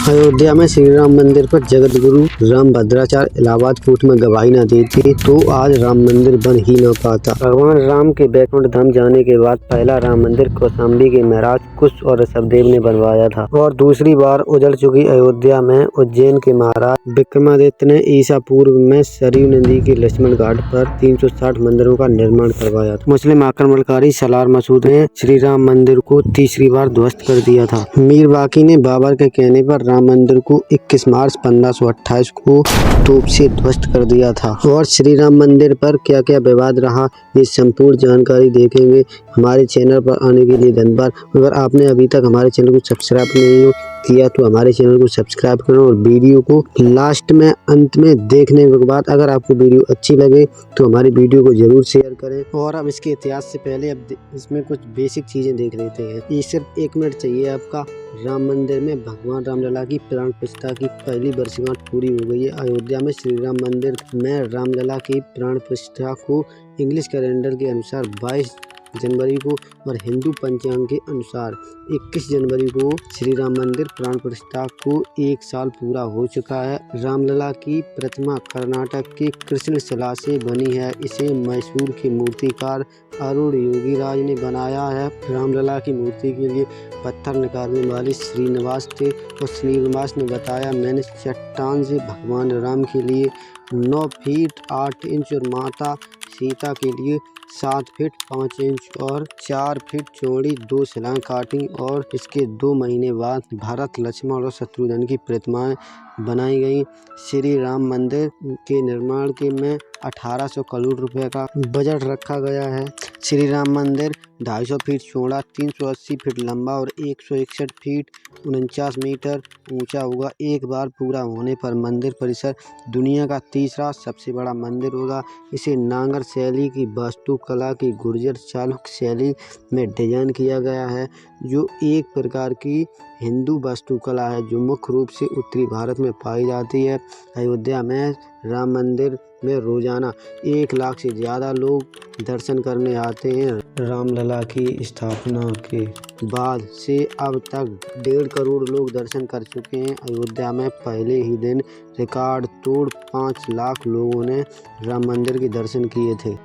अयोध्या में श्री राम मंदिर पर जगत गुरु राम भद्राचार्य इलाहाबाद कोर्ट में गवाही न देते तो आज राम मंदिर बन ही न पाता। भगवान राम के बैकुंठ धाम जाने के बाद पहला राम मंदिर कौशाम्बी के महाराज कुश और ऋषभदेव ने बनवाया था और दूसरी बार उजड़ चुकी अयोध्या में उज्जैन के महाराज विक्रमादित्य ने ईसा पूर्व में सरयू नदी के लक्ष्मण घाट पर 360 मंदिरों का निर्माण करवाया था। मुस्लिम आक्रमणकारी सलार मसूद ने श्री राम मंदिर को तीसरी बार ध्वस्त कर दिया था। मीर बाकी ने बाबर के कहने पर राम मंदिर को 21 मार्च 1528 को तोप से ध्वस्त कर दिया था। और श्री राम मंदिर पर क्या क्या विवाद रहा, ये संपूर्ण जानकारी देखेंगे। हमारे चैनल पर आने के लिए धन्यवाद। अगर आपने अभी तक हमारे चैनल को सब्सक्राइब नहीं किया तो हमारे चैनल को सब्सक्राइब करो और वीडियो को लास्ट में अंत में देखने के बाद अगर आपको वीडियो अच्छी लगे तो हमारी वीडियो को जरूर शेयर करें। और अब इसके इतिहास से पहले अब इसमें कुछ बेसिक चीजें देख लेते हैं। ये सिर्फ 1 मिनट चाहिए आपका। राम मंदिर में भगवान रामलला की प्राण प्रतिष्ठा की पहली वर्षगांठ पूरी हो गई है। अयोध्या में श्री राम मंदिर में रामलला की प्राण प्रतिष्ठा को इंग्लिश कैलेंडर के अनुसार 22 जनवरी को और हिंदू पंचांग के अनुसार 21 जनवरी को श्री राम मंदिर प्राण प्रतिष्ठा को 1 साल पूरा हो चुका है। रामलला की प्रतिमा कर्नाटक के कृष्णशिला से बनी है। इसे मैसूर के मूर्तिकार अरुण योगीराज ने बनाया है। रामलला की मूर्ति के लिए पत्थर निकालने वाले श्रीनिवास थे और श्रीनिवास ने बताया, मैंने चट्टान से भगवान राम के लिए 9 फीट 8 इंच और माता सीता के लिए 7 फीट 5 इंच और 4 फीट चौड़ी 2 शिलाएं काटी और इसके 2 महीने बाद भरत, लक्ष्मण और शत्रुघ्न की प्रतिमाएं बनाई गई। श्री राम मंदिर के निर्माण के में 1800 करोड़ रुपए का बजट रखा गया है। श्री राम मंदिर 250 फीट चौड़ा, 380 फीट लंबा और 161 फीट 49 मीटर ऊंचा होगा। एक बार पूरा होने पर मंदिर परिसर दुनिया का तीसरा सबसे बड़ा मंदिर होगा। इसे नागर शैली की वास्तुकला की गुर्जर चालुक्य शैली में डिजाइन किया गया है, जो एक प्रकार की हिंदू वास्तुकला है जो मुख्य रूप से उत्तरी भारत में पाई जाती है। अयोध्या में राम मंदिर में रोजाना 1 लाख से ज़्यादा लोग दर्शन करने आते हैं। रामलला की स्थापना के बाद से अब तक 1.5 करोड़ लोग दर्शन कर चुके हैं। अयोध्या में पहले ही दिन रिकॉर्ड तोड़ 5 लाख लोगों ने राम मंदिर के दर्शन किए थे।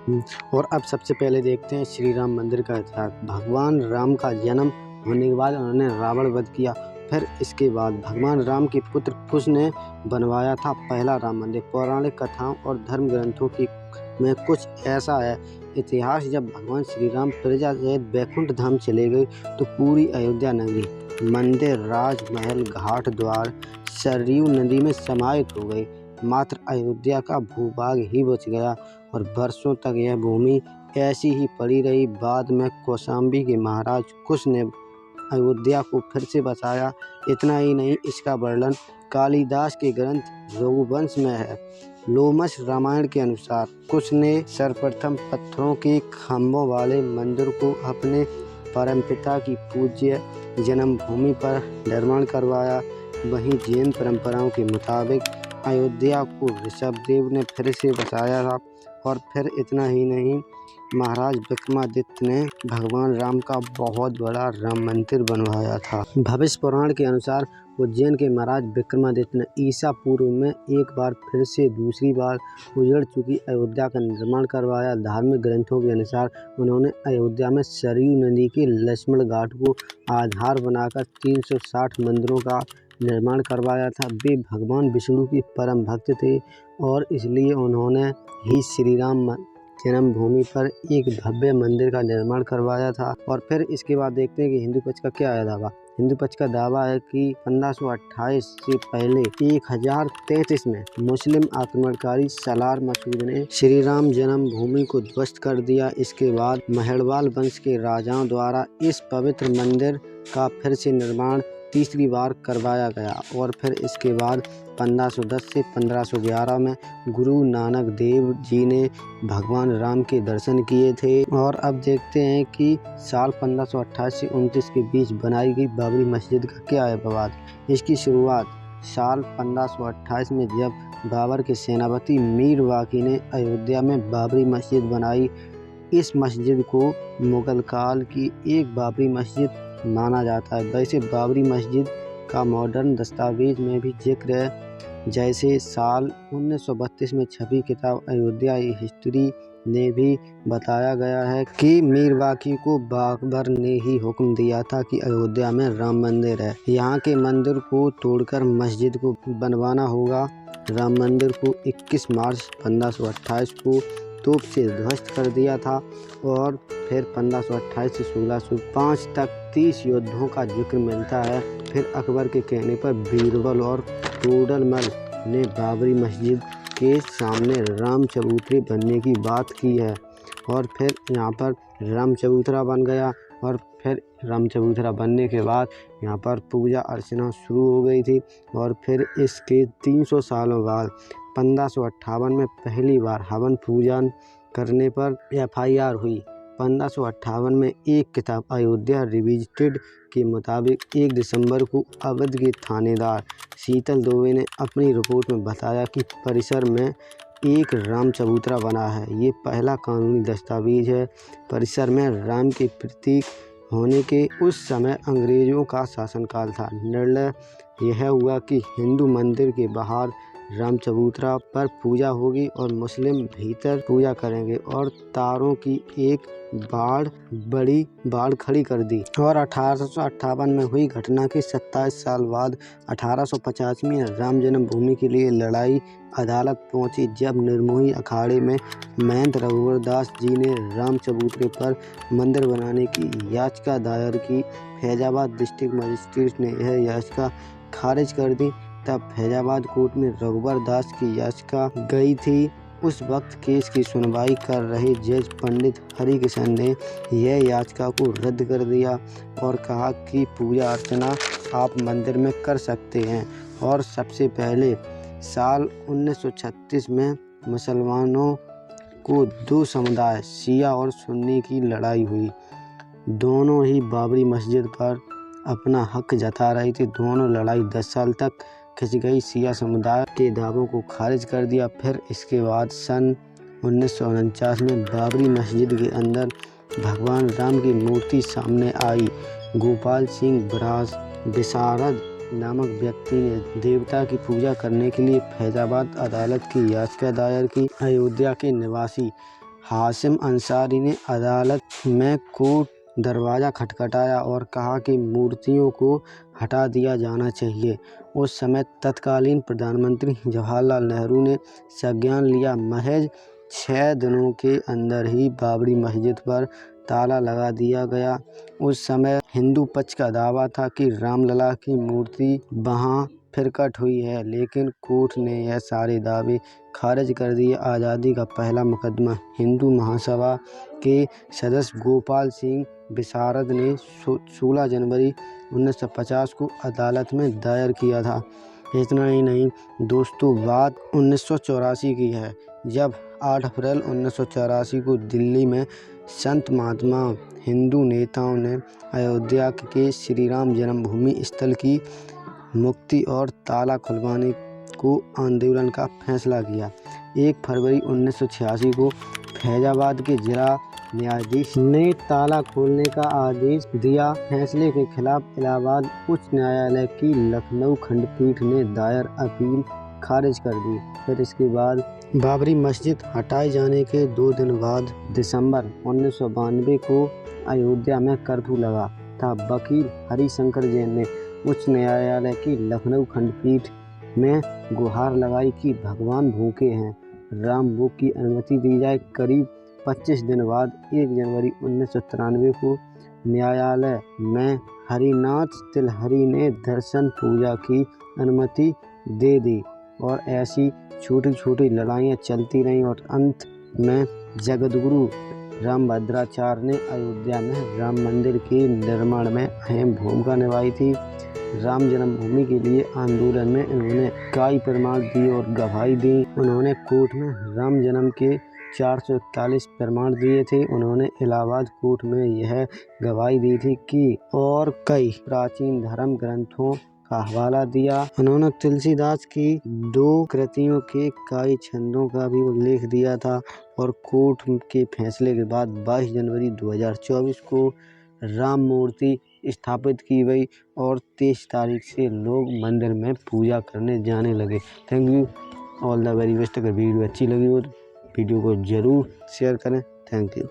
और अब सबसे पहले देखते हैं श्री राम मंदिर का इतिहास। भगवान राम का जन्म होने के बाद उन्होंने रावण वध किया। फिर इसके बाद भगवान राम के पुत्र कुश ने बनवाया था पहला राम मंदिर। पौराणिक कथाओं और धर्म ग्रंथों की में कुछ ऐसा है इतिहास, जब भगवान श्री राम प्रजा सहित बैकुंठ धाम चले गए तो पूरी अयोध्या नगरी, मंदिर, राजमहल, घाट द्वार सरयू नदी में समाहित हो गई। मात्र अयोध्या का भूभाग ही बच गया और वर्षों तक यह भूमि ऐसी ही पड़ी रही। बाद में कौशाम्बी के महाराज कुश ने अयोध्या को फिर से बसाया। इतना ही नहीं, इसका वर्णन कालिदास के ग्रंथ रघुवंश में है। लोमश रामायण के अनुसार कुश ने सर्वप्रथम पत्थरों के खम्भों वाले मंदिर को अपने परमपिता की पूज्य जन्मभूमि पर निर्माण करवाया। वहीं जैन परंपराओं के मुताबिक अयोध्या को ऋषभदेव ने फिर से बसाया था। और फिर इतना ही नहीं, महाराज विक्रमादित्य ने भगवान राम का बहुत बड़ा राम मंदिर बनवाया था। भविष्य पुराण के अनुसार उज्जैन के महाराज विक्रमादित्य ने ईसा पूर्व में एक बार फिर से दूसरी बार उजड़ चुकी अयोध्या का निर्माण करवाया। धार्मिक ग्रंथों के अनुसार उन्होंने अयोध्या में सरयू नदी के लक्ष्मण घाट को आधार बनाकर 360 मंदिरों का निर्माण करवाया था। वे भगवान विष्णु की परम भक्त थे और इसलिए उन्होंने ही श्री राम जन्मभूमि पर एक भव्य मंदिर का निर्माण करवाया था। और फिर इसके बाद देखते हैं कि हिंदू पक्ष का क्या है दावा। हिंदू पक्ष का दावा है कि 1528 से पहले 1033 में मुस्लिम आक्रमणकारी सलार मसूद ने श्री राम जन्मभूमि को ध्वस्त कर दिया। इसके बाद मेहरवाल वंश के राजाओं द्वारा इस पवित्र मंदिर का फिर से निर्माण तीसरी बार करवाया गया। और फिर इसके बाद 1510 से 1511 में गुरु नानक देव जी ने भगवान राम के दर्शन किए थे। और अब देखते हैं कि साल 1528 से 29 के बीच बनाई गई बाबरी मस्जिद का क्या है विवाद। इसकी शुरुआत साल 1528 में जब बाबर के सेनापति मीर बाकी ने अयोध्या में बाबरी मस्जिद बनाई। इस मस्जिद को मुगल काल की एक बाबरी मस्जिद माना जाता है। वैसे बाबरी मस्जिद का मॉडर्न दस्तावेज में भी जिक्र है। जैसे साल 1932 में छपी किताब अयोध्या हिस्ट्री ने भी बताया गया है कि मीर बाकी को बाबर ने ही हुक्म दिया था कि अयोध्या में राम मंदिर है, यहाँ के मंदिर को तोड़कर मस्जिद को बनवाना होगा। राम मंदिर को 21 मार्च 1528 को तोप से ध्वस्त कर दिया था और फिर 1528 से 1605 तक 30 युद्धों का जिक्र मिलता है। फिर अकबर के कहने पर बीरबल और टोडरमल ने बाबरी मस्जिद के सामने राम चबूतरे बनने की बात की है और फिर यहाँ पर राम चबूतरा बन गया। और फिर राम चबूतरा बनने के बाद यहाँ पर पूजा अर्चना शुरू हो गई थी और फिर इसके 300 सालों बाद 1558 में पहली बार हवन पूजन करने पर FIR हुई। 1558 में एक किताब अयोध्या रिविजिटेड के मुताबिक 1 दिसंबर को अवध के थानेदार शीतल दुबे ने अपनी रिपोर्ट में बताया कि परिसर में एक राम चबूतरा बना है। ये पहला कानूनी दस्तावेज है। परिसर में राम के प्रतीक होने के उस समय अंग्रेजों का शासनकाल था। निर्णय यह हुआ कि हिंदू मंदिर के बाहर राम चबूतरा पर पूजा होगी और मुस्लिम भीतर पूजा करेंगे और तारों की एक बड़ी बाड़ खड़ी कर दी। और 1858 में हुई घटना के 27 साल बाद 1850 में राम जन्मभूमि के लिए लड़ाई अदालत पहुंची, जब निर्मोही अखाड़े में महंत रघुवरदास जी ने राम चबूतरे पर मंदिर बनाने की याचिका दायर की। फैजाबाद डिस्ट्रिक्ट मजिस्ट्रेट ने यह याचिका खारिज कर दी। तब फैजाबाद कोर्ट में रघुवरदास की याचिका गई थी। उस वक्त केस की सुनवाई कर रहे जज पंडित हरिकिशन ने यह याचिका को रद्द कर दिया और कहा कि पूजा अर्चना आप मंदिर में कर सकते हैं। और सबसे पहले साल 1936 में मुसलमानों को 2 समुदाय शिया और सुन्नी की लड़ाई हुई। दोनों ही बाबरी मस्जिद पर अपना हक जता रही थी। दोनों लड़ाई 10 साल तक खिंच गई। शिया समुदाय के दावों को खारिज कर दिया। फिर इसके बाद सन 1949 में बाबरी मस्जिद के अंदर भगवान राम की मूर्ति सामने आई। गोपाल सिंह विशारद नामक व्यक्ति ने देवता की पूजा करने के लिए फैजाबाद अदालत की याचिका दायर की। अयोध्या के निवासी हाशिम अंसारी ने अदालत में कोर्ट दरवाज़ा खटखटाया और कहा कि मूर्तियों को हटा दिया जाना चाहिए। उस समय तत्कालीन प्रधानमंत्री जवाहरलाल नेहरू ने संज्ञान लिया। महज 6 दिनों के अंदर ही बाबरी मस्जिद पर ताला लगा दिया गया। उस समय हिंदू पक्ष का दावा था कि रामलला की मूर्ति वहां फिरकट हुई है, लेकिन कोर्ट ने यह सारे दावे खारिज कर दिए। आज़ादी का पहला मुकदमा हिंदू महासभा के सदस्य गोपाल सिंह विशारद ने 16 जनवरी 1950 को अदालत में दायर किया था। इतना ही नहीं दोस्तों, बात 1984 की है, जब 8 अप्रैल 1984 को दिल्ली में संत महात्मा हिंदू नेताओं ने अयोध्या के श्री राम जन्मभूमि स्थल की मुक्ति और ताला खुलवाने को आंदोलन का फैसला किया। 1 फरवरी 1986 को फैजाबाद के जिला न्यायाधीश ने ताला खोलने का आदेश दिया। फैसले के खिलाफ इलाहाबाद उच्च न्यायालय की लखनऊ खंडपीठ ने दायर अपील खारिज कर दी। फिर इसके बाद बाबरी मस्जिद हटाए जाने के 2 दिन बाद दिसंबर 1992 को अयोध्या में कर्फ्यू लगा था। वकील हरिशंकर जैन ने उच्च न्यायालय की लखनऊ खंडपीठ में गुहार लगाई कि भगवान भूखे हैं, राम भोग की अनुमति दी जाए। करीब 25 दिन बाद 1 जनवरी 1993 को न्यायालय में हरिनाथ तिलहरी ने दर्शन पूजा की अनुमति दे दी और ऐसी छोटी छोटी लड़ाइयाँ चलती रहीं और अंत में जगतगुरु रामभद्राचार्य ने अयोध्या में राम मंदिर के निर्माण में अहम भूमिका निभाई थी। राम जन्मभूमि के लिए आंदोलन में इन्होंने कई प्रमाण दिए और गवाही दी। उन्होंने कोर्ट में राम जन्म के 441 प्रमाण दिए थे। उन्होंने इलाहाबाद कोर्ट में यह गवाही दी थी कि और कई प्राचीन धर्म ग्रंथों का हवाला दिया। उन्होंने तुलसीदास की 2 कृतियों के कई छंदों का भी उल्लेख दिया था। और कोर्ट के फैसले के बाद 22 जनवरी 2024 को राम मूर्ति स्थापित की गई और 23 तारीख से लोग मंदिर में पूजा करने जाने लगे। Thank you, all the very best. अगर वीडियो अच्छी लगी हो वीडियो को ज़रूर शेयर करें। Thank you.